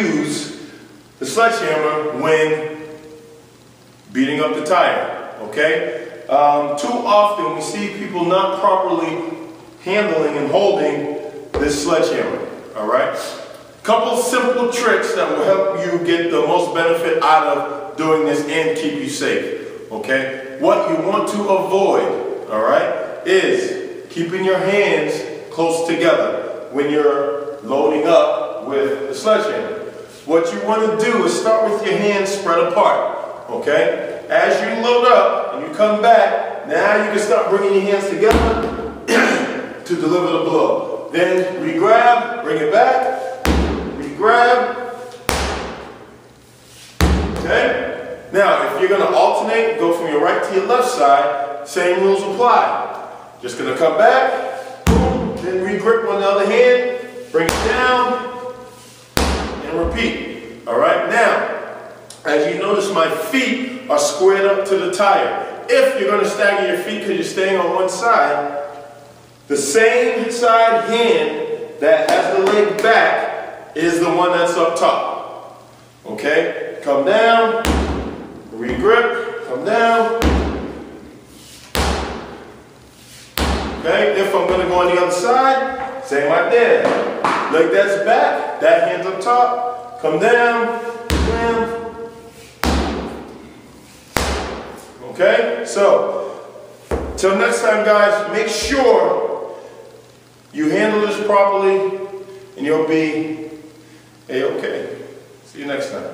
use the sledgehammer when beating up the tire, okay? Too often we see people not properly handling and holding this sledgehammer, all right? Couple simple tricks that will help you get the most benefit out of doing this and keep you safe, okay? What you want to avoid, all right, is keeping your hands close together when you're loading up with the sledgehammer. What you want to do is start with your hands spread apart, okay? As you load up and you come back, now you can start bringing your hands together to deliver the blow. Then re-grab, bring it back, re-grab, okay? Now, if you're going to alternate, go from your right to your left side, same rules apply. Just going to come back, boom, then re-grip on the other hand, bring it down, and repeat. All right, now, as you notice, my feet are squared up to the tire. If you're going to stagger your feet because you're staying on one side, the same side hand that has the leg back is the one that's up top. Okay? Come down, re-grip, come down. Okay? If I'm going to go on the other side, same right there. Leg that's back, that hand's up top, come down, down. Okay? So, till next time, guys, make sure you handle this properly and you'll be A-okay. See you next time.